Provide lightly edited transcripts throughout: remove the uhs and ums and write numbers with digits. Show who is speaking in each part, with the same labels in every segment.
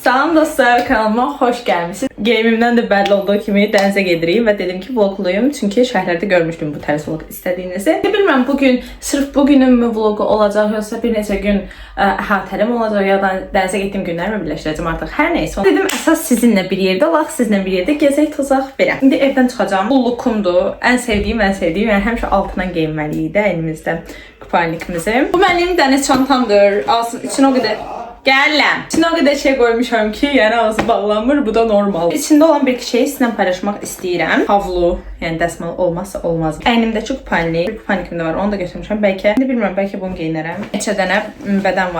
Speaker 1: Salam dostlar, kanalıma xoş gəlmisiniz. Geyimimdən də bəlli olduğu kimi dənizə gedirik və dedim ki vlogluyum. Çünki şəhərlərdə görmüşdüm bu tərz vlog istədiyinizi. Bilmirəm bugün sırf bugünün mü vlogu olacaq yoxsa bir neçə gün əhatəlim olacaq ya da dənizə getdiyim günlərimi birləşdirəcəm artıq. Hər neysə. Dedim əsas sizinlə bir yerdə olaq, sizinlə bir yerdə gezək, tozaq belə. İndi evdən çıxacağam. Bu lookumdur. Ən sevdiyim. Yəni həmişə altından geyinməliyik də əlimizdə kupalnikimizi. Bu mənim dəniz çantamdır. Alsın içinə o qədər Gələm. İçinə o qədər şey qoymuşam ki, yəni ağzı bağlanmır, bu da normal. İçində olan bir şeyi sizinlə paylaşmaq istəyirəm. Havlu, yəni dəsmal olmazsa olmaz. Əynimdəki kupalnik, bir kupalnikim də var, onu da götürmüşəm. Bəlkə, bilmirəm, bəlkə bunu geyinərəm. Neçə dənə bədən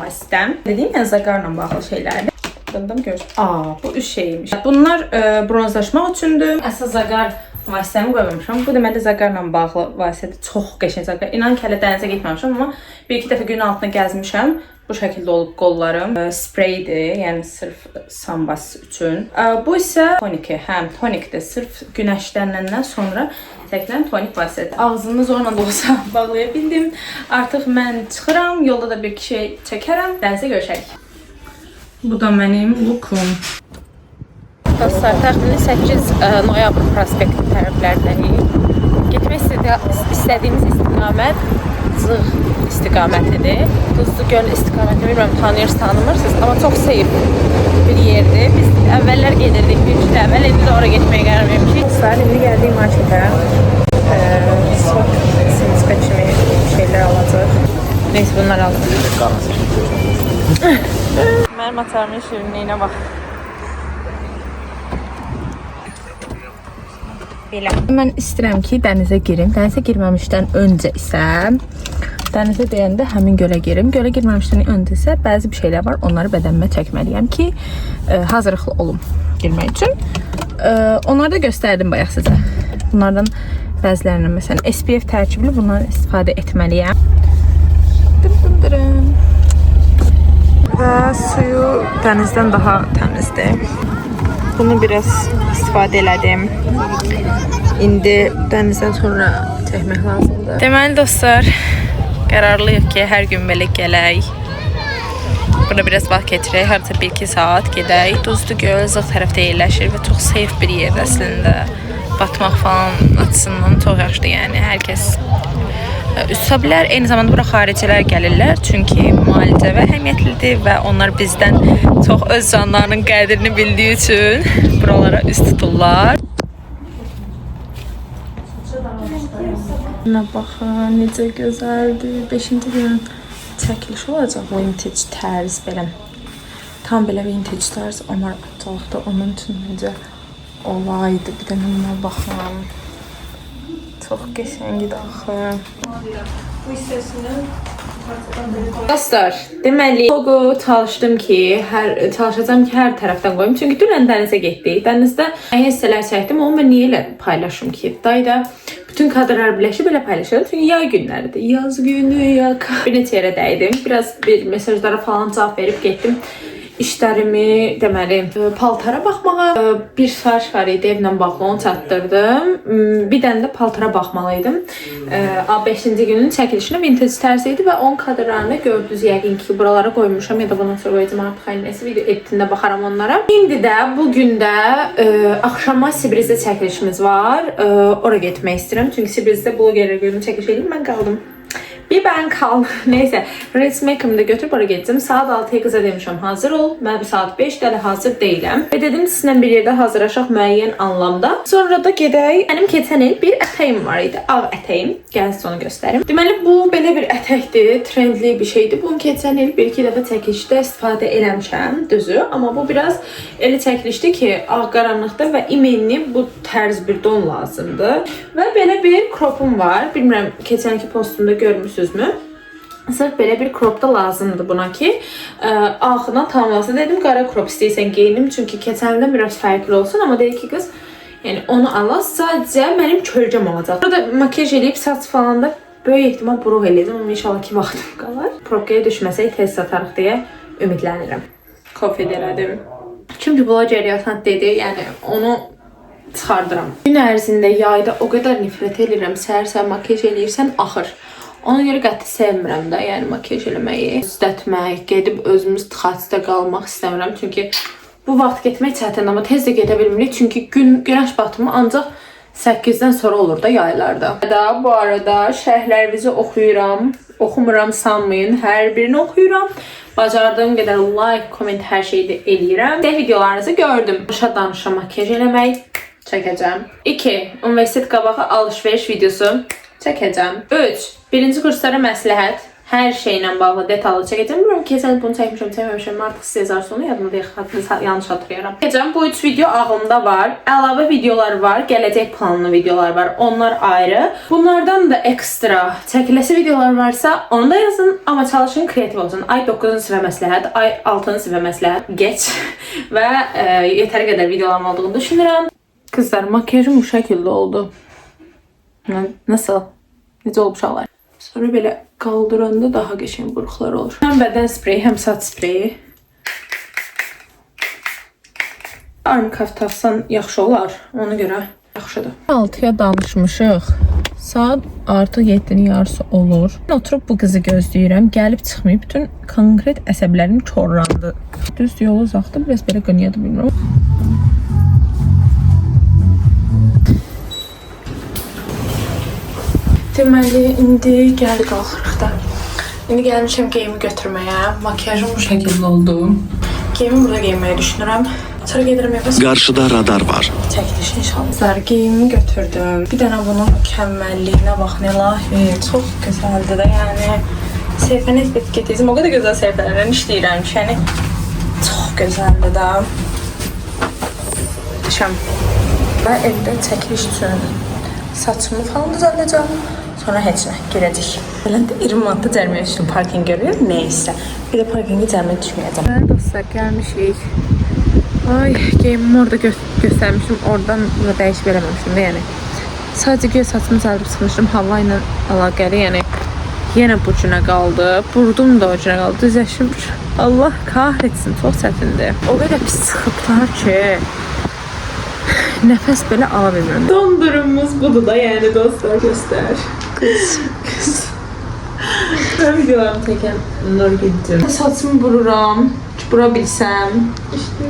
Speaker 1: vasitəm. Dediyim yəni zaqarla bağlı şeylərdir. Dındım görürəm. Bu üç şeymiş. Bunlar bronzlaşmaq üçündür. Əsas zaqar vasitəmi qoymamışam. Bu deməli zaqarla bağlı vasitədir. Çox qəşəng zaqar. İnan ki, hələ dənizə getməmişəm, amma bir-iki dəfə gün altına gəzmişəm. Bu şəkildə olub qollarım. Spreydir, yəni sırf sambas üçün. Bu isə toniki. Həm tonikdir. Sırf günəşlənəndən sonra çəkilən tonik vasitədir. Ağzını zorla da olsa bağlaya bildim. Artıq mən çıxıram. Yolda da bir şey çəkərəm. Dənizə görüşərik. Bu da mənim lookum. Dostlar, təxmini 8 noyabr prospekti tərəflərdəyik. Getmək istədiyimiz istiqamət Zığ istiqamətidir. Duzlu göl istiqamətini bilmirəm, tanıyırsınız, amma çox safe bir yerdir. Biz əvvəllər gedirdik, bir iki də əvvəl, indi də oraya getməyə qərar vermişik. Dostlar, indi gəldik marketə. Sok, sinizka kimi şeylər alacaq. Neyse, bunları aldım. Mənim atarımın şirinliyinə bax. Belə. Mən istəyirəm ki, dənizə girim. Dənizə girməmişdən öncə isə dənizə deyəndə həmin gölə girim. Gölə girməmişdən öncə isə bəzi bir şeylər var. Onları bədənimə çəkməliyəm ki, hazırlıqlı olum girmək üçün. Onları da göstərdim bayaq sizə. Bunlardan bəzilərindən məsələn SPF tərkibli bundan istifadə etməliyəm. Və suyu dənizdən daha təmizdir. Bunu biraz istifadə elədim. İndi dənizdən sonra çəkmək lazımdır. Deməli dostlar, qərarlıyıq ki, hər gün belə gələk. Burada biraz vaxt keçirək, harca 1-2 saat gedək. Duzlu göl Zığ tərəfdə yerləşir və çox safe bir yerdə əslində. Batmaq falan açısından çox yaxşıdır, yəni hər kəs üstə bilər. Eyni zamanda bura xaricilər gəlirlər, çünki müalicə və əhəmiyyətlidir və onlar bizdən çox öz canlarının qədrini bildiyi üçün buralara üst tuturlar. Buna baxın, necə gözəldir. 5-ci gün çəkiliş olacaq, vintage tərz belə. Tam belə vintage tərz Omar atacaqdı, onun üçün necə olaydı. Bir də buna baxın. Çox qəşəngdir axı. Bu hissəsinin dostlar, deməli logo çalışacağam ki, hər tərəfdən qoyum. Çünki dünən dənizə getdik. Dənizdə hissələr çəkdim, onu mən niyə elə paylaşım ki? Dayda bütün kadrlar birləşib belə paylaşıram. Çünki yay günləridir. Yaz günü, bir neçə yerə dəydim. Biraz bir mesajlara falan cavab verib getdim. İşlərimi, deməli, paltara baxmağa bir sifariş var idi, evlə bağlı, onu çatdırdım. Bir dənə də paltara baxmalıydım. 5-ci günün çəkilişinə vintage tərz idi və 10 kadrlarını gördünüz yəqin ki, buralara qoymuşam ya da bundan sonra qoyacağım artıq aynısı video etdiyində baxaram onlara. İndi də bugün də axşama Sibrizdə çəkilişimiz var. Ora getmək istəyirəm. Çünki Sibrizdə blogerlər günü çəkiliş edib, mən qaldım. Bir ben kaldım. Neyse. Reels make'ımı da götürüp oraya gittim. Saat 6'ya kıza demişim hazır ol. Ben saat 5'də də hazır değilim. Ve dedim sizinle bir yerde hazırlaşaq müəyyən anlamda. Sonra da gedək. Benim keçən il bir ətəyim var idi. Ağ ətəyim. Gəlin size onu göstərim. Deməli bu belə bir ətəkdir. Trendli bir şeydi. Bunu keçən il bir-iki dəfə çəkilişdə istifadə eləmişəm. Düzü. Amma bu biraz elə çəkilişdi ki, ağ qaranlıqda və imenli bu tərz bir don lazımdır. Və belə bir cropum var. Bilmirəm keçənki postumda görmüşsünüz. Sırf belə bir crop da lazımdır buna ki axından tamamlasın. Dedim qara crop istəyirsən geyinim çünki keçəndən biraz fərqli olsun, amma dedi ki qız yəni onu alas sadəcə mənim kölgəm olacaq. Burada makyaj eləyib saç falan da böyük ehtimal buruq eləyəcəm, amma inşallah ki vaxtım qalar. Probkaya düşməsək tez satarıq deyə ümidlənirəm. Kofe elədim. Çünki bloger yatan dedi, yəni onu çıxardıram. Gün ərzində yayda o qədər nifrət edirəm, səhər-səhər makyaj eləyirsən axır. Ona görə qəti sevmirəm də, yəni makiyaj eləməyi, üstətmək, gedib özümüz tıxacda qalmaq istəmirəm. Çünki bu vaxt getmək çətin, amma tez də gedə bilmirik. Çünki günəş batımı ancaq 8-dən sonra olur da yaylarda. Bu arada şərhlərinizi oxuyuram. Oxumuram sanmayın, hər birini oxuyuram. Bacardığım qədər like, comment, hər şeyi eləyirəm. Videolarınızı gördüm. Danışa makiyaj eləmək çəkəcəm. 2. Universitet qabağı alış-veriş videosu çəkəcəm. 3. Birinci kurslara məsləhət. Hər şeylə bağlı detallı çəkəcəm. Bilmirəm ki, sən bunu çəkmişəm. Artıq Sezar sonu yadımda yanlış hatırlayıram. Çəkəcəm. Bu 3 video ağımda var. Əlavə videolar var. Gələcək planlı videolar var. Onlar ayrı. Bunlardan da ekstra çəkiləsi videolar varsa onu da yazın. Amma çalışın kreativ olsun. Ay 9-cu sinifə məsləhət, ay 6-cı sinifə məsləhət geç və yetəri qədər videolarım olduğunu düşünürəm. Kızlar, makiyajım bu şəkildə oldu. Nasıl? Necə olub uşaqlar? Sonra belə qaldıranda daha qəşəng buruqlar olur. Həm bədən spreyi, həm saç spreyi. Armikaf tapsan yaxşı olar. Ona görə yaxşıdır. 6-ya danışmışıq. Saat artıq 7-nin yarısı olur. Oturub bu qızı gözləyirəm. Gəlib çıxmayıb. Bütün konkret əsəblərim korlandı. Düz yol uzaqdır. Biraz belə qınyadı, bilmirəm. Deməli, indi gəl qalxırıq da. İndi gəlmişəm geyimi götürməyə. Makiyajım bu şəkildə oldu. Geyimi burada geyməyi düşünürəm. Sonra gedirəm evə.
Speaker 2: Qarşıda radar var.
Speaker 1: Çəkiliş inşallah. Geyimi götürdüm. Bir dənə bunun mükəmmelliyinə baxın, ilahi. Çox gözəldir də, yəni. Səhifəni etiketizm o qədər gözəl səhifələrlə işləyirəm. Yəni, çox gözəldir də. Şəm. Və evdə çəkiliş üçün saçımı falan düzəldəcəm. Sonra heç nə, girəcək. Belən də 20 manatda cərimə üçün parking görüyor, neysə. Bir də parkingi cərimə düşməyəcəm. Bəli dostlar, gəlmişik. Ay, geyimimi orada göstərmişim, oradan burada dəyişib eləməmişim də, yəni. Sadəcə göy saçımı düzəldib çıxmışdım, hava ilə əlaqəli, yəni. Yenə bu cünə qaldı, burdum da o cünə qaldı, düzəşim. Allah kahretsin, çox çətindir. O qədər pis çıxıblar ki, nəfəs belə ala bilmirəm. Son durumumuz budur da, yəni dostlar, göstər. Kız. Ben videolarımı çəkən Nurgülcüm. Saçımı bururam, bura bilsəm. İşte,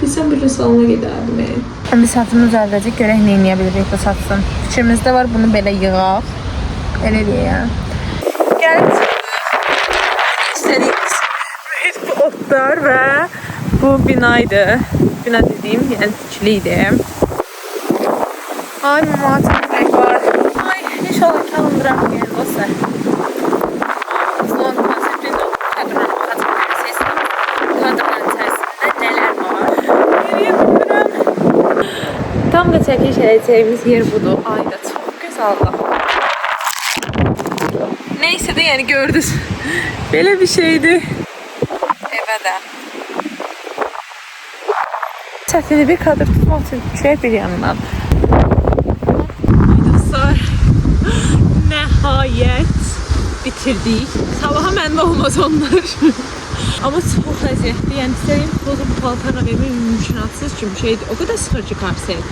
Speaker 1: bilsəm bir salona gedərdim. Şimdi saçımı düzəldəcək, görək nə eləyə bilirik bu saçın. Fikrimizdə var, bunu belə yığaq. Elə deyək. Gəlib çıxdıq. İstədiyimiz mühit otlar və bu binaydı. Bina dediyim, yəni tikiliydi. Ay, mümatim rəng var. Ay, inşallah kalındıram yəni dostlar. Son konseptində kadrların içərisində nələr var? Yeriyə bilmirəm. Tam da çəkiş edəcəyimiz yer budur. Ay da çox gözəl Allah. Neysə də yəni gördünüz. Belə bir şeydir. Evə də. Çətini bir kadr tutmaq üçün düşək bir yanından. Nəhayət bitirdik. Sabaha məndə olmaz onlar. Amma çox əziyyətli. Yəni istədiyim pozum paltarla vermək mümkünatsız kimi şeydir. O qədər sıxır ki korset.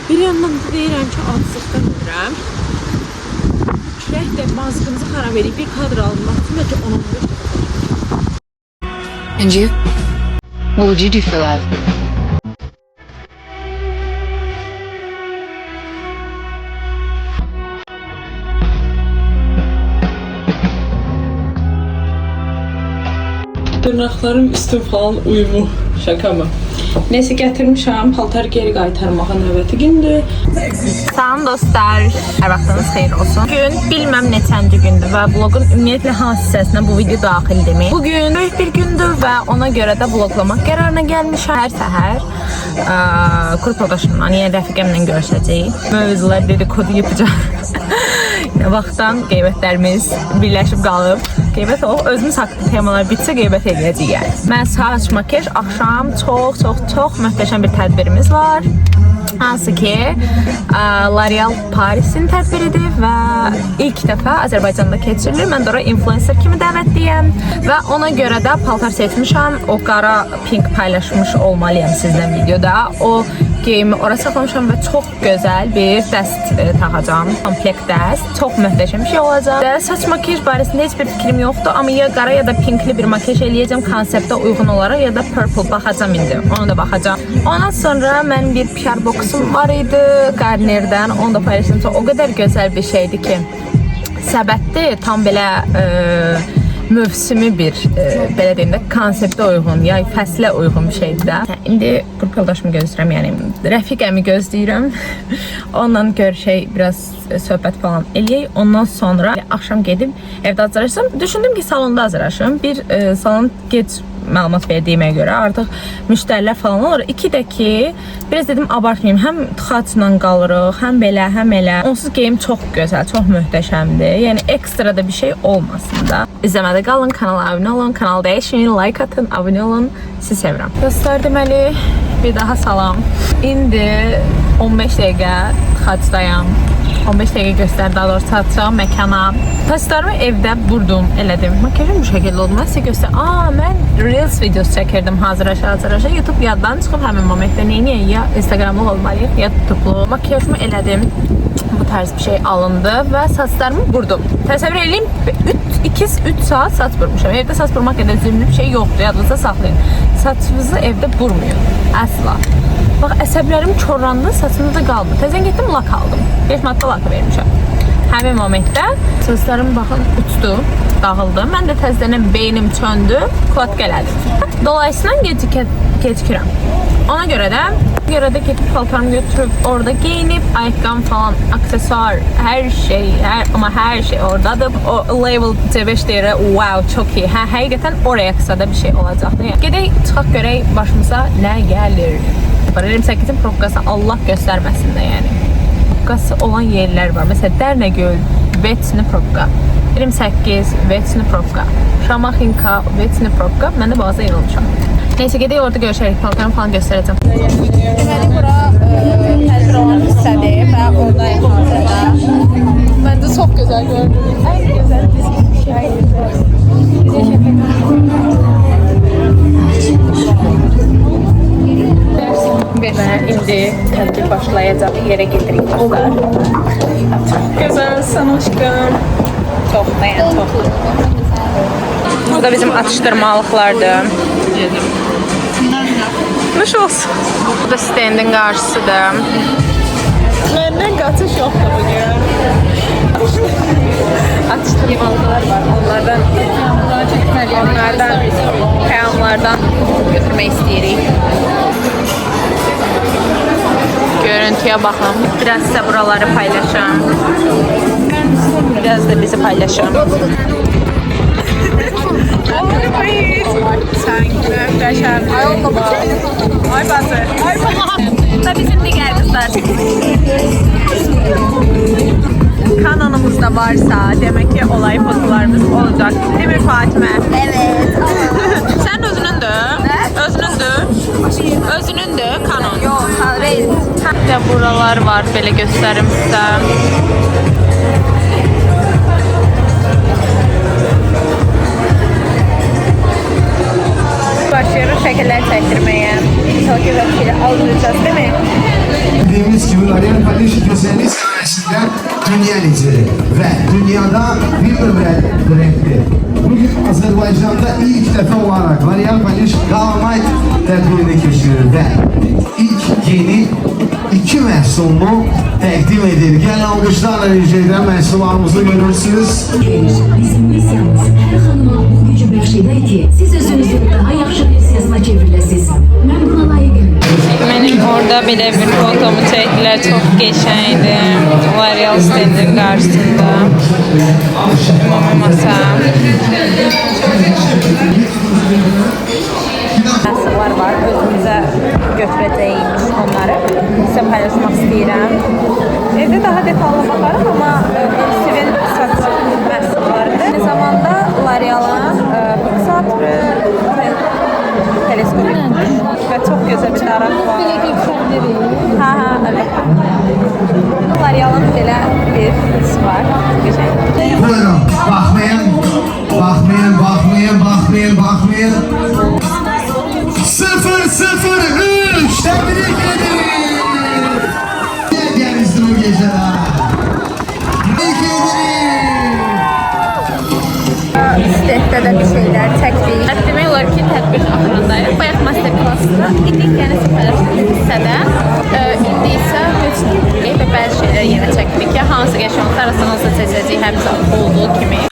Speaker 1: Bir yandan da deyirəm ki azlıqdan ölürəm. Külək də mazğımızı xarab edib. Bir kadr alınmaq üçün bəlkə 10-15 dəfə.
Speaker 3: And you? What would you do for love?
Speaker 1: Dırnaqlarım üstüm falan uyumu. Şaka mı? Neyse gətirmişəm. Paltar geri qaytarmağa növbəti gündür. Salam dostlar. Hər vaxtınız xeyir olsun. Bugün bilməm neçənci gündür və vlogun ümumiyyətlə hansı hissəsinə bu video daxildir. Bugün böyük bir gündür və ona görə də vloglamaq qərarına gəlmişəm. Hər səhər qrup yoldaşımla, yəni rəfiqəmlə görüşəcəyik. Mövzular dedikodu yapacaq. Nə vaxtdan qeybətlərimiz birləşib qalıb. Qeybət olub, özümüz haqqında temalar bitsə qeybət edəcəyik yəni. Mən saç, makiyaj, axşam çox möhtəşəm bir tədbirimiz var. Hansı ki, L'Oreal Parisin tədbiridir və ilk dəfə Azərbaycanda keçirilir. Mən də ora influencer kimi dəvətliyəm və ona görə də paltar seçmişəm. O qara pink paylaşmış olmalıyam sizlə videoda. O geyimi ora saxlamışam və çox gözəl bir dəst taxacağam. Komplekt dəst. Çox möhtəşəm bir şey olacaq. Və saç makyaj barəsində heç bir fikrim yoxdur, amma ya qara ya da pinkli bir makyaj eləyəcəm konseptə uyğun olaraq ya da purple baxacağam indi. Onu da baxacağam. Ondan sonra mənim bir PR boxum var idi Garnier'dən. Onu da paylaşdım. O qədər gözəl bir şeydi ki, səbətdir, tam belə mövsümi bir belə deyim də konseptə uyğun, yay fəslə uyğun bir şeydir də. İndi qrup yoldaşımı gözləyirəm, yəni rəfiqəmi gözləyirəm. Onunla görüşək, biraz söhbət falan eləyək. Ondan sonra axşam gedib evdə hazırlaşsam. Düşündüm ki, salonda hazırlaşım. Bir salon gec məlumat verdiyimə görə artıq müştərilər falan olur. İki də ki, biraz dedim abartmayayım. Həm tıxacla qalırıq, həm belə, həm elə. Onsuz geyim çox gözəl, çox möhtəşəmdir. Yəni ekstra da bir şey olmasın da. İzləmədə qalın, kanala abunə olun, kanal dəyişin, like atın, abunə olun. Sizi sevirəm. Dostlar, deməli bir daha salam. İndi 15 dəqiqə tıxacdayam. 15 dəqiqə göstər, daha doğrusu çatacağım məkana. Saçlarımı evdə vurdum, elədim. Makyajım bu şəkildə oldu. Mən sizə göstər. Mən Reels videosu çəkirdim hazırlaşa. YouTube yaddan çıxıb həmin momentdə neyniyək? Ya Instagramlı olmalıyıq, ya tutuplu. Makyajımı elədim. Bu tərz bir şey alındı və saçlarımı vurdum. Təsəvvür edin, 2-3 saat saç vurmuşam. Evdə saç vurmaq qədər zülmlü bir şey yoxdur. Yadınızda saxlayın. Saçınızı evdə vurmayın. Əsla. Bax, əsəblərim korlandı, saçımda qaldı. Təzən getdim, lak aldım. 5 maddə laka vermişəm. Həmin momentdə saçlarım baxın uçdu, dağıldı. Mən də təzdən beynim çöndü, kulatka elədim. Dolayısıyla gecikirəm. Ona görə də gedib paltarımı götürüb orada geyinib, ayaqqabım falan, aksesuar, hər şey oradadır. O label C5 deyir, wow, çox iyi. Həqiqətən oraya qısa da bir şey olacaqdı. Gedək, çıxaq görək başımıza nə gəlir. 28-in provkası Allah göstərməsin də, yəni. Provkası olan yerlər var. Məsələn, Dərnəgöl, Vetsini provka. 28, Vetsini provka. Şamaxinka, Vetsini provka. Mən də bazen yığılmışam. Neyse, gedək orada görüşərək, paltarımı falan göstərəcəm. Deməli, bura tədbir olan hissədir və oradayım hazırda. Məncə çox gözəl gördüm. Ən gözəl dizik şey. Və indi tədbir başlayacaq, yerə gedirik dostlar. Çox gözəlsən aşkım. Çox dayan, çox. Bu da bizim atışdırmalıqlardır. Nuş olsun. Bu da standın qarşısıdır. Məndən qaçış yoxdur bugün. Atışdırmalıqlar var. Onlardan peyamlardan götürmək istəyirik. Görüntüyə baxın. Biraz da buraları paylaşım. Biraz da bizi paylaşım. Sen möhtəşəm. Ay bazı. Bu da bizim digər qızlar. Kanalımızda varsa demək ki olay fotolarımız olacaq. Değil mi Fatimə? Evet. Sen özünündür. Özünündür kanon.
Speaker 2: Yok, hayır.
Speaker 1: Hatta buralar var, böyle gösterim size. Başlıyoruz şekiller çektirmeye. Çok güzel bir şeyler alacağız değil mi?
Speaker 4: Bildiğimiz gibi Ariel Paliş güzelliği sayesinde dünya lideri ve dünyada bir nömrəli brenddir. Bugün Azerbaycan'da ilk defa olarak Ariel Paliş Galamay tədbirini keçirir ve ilk yeni 2 məhsulunu təqdim edir. Gəlin alqışlarla rica edən məhsullarımızı görürsünüz.
Speaker 5: Bizim misyamız her hanıma bu gücü bəxş ki, siz özünüzü daha yaxşı versiyasına çevriləsiniz. Mən buna layiqim.
Speaker 1: Benim orada bile bir fotomu çektiler, çok geçeydi. L'Oreal standın karşısında. Ümumi masa. Nasıllar var, özümüze götürəcəyimiz onları. Size paylaşmak istəyirəm. Evde daha detallı bakarım ama Steven saç məhsullarıdır. Aynı zamanda L'Oreal'ın satrı teleskopik ve çok güzel bir taraf var. Evet. L'Oreal'ın belə bir his var.
Speaker 4: Buyurun, bakmayın. 003 tebrik ederiz.
Speaker 2: aslında idik, yəni seçməli hissədə indi isə və bəzi şeylər yenə çəkirik ki, hansı yaşayanlar arasında seçəcəyik həmişə olduğu kimi.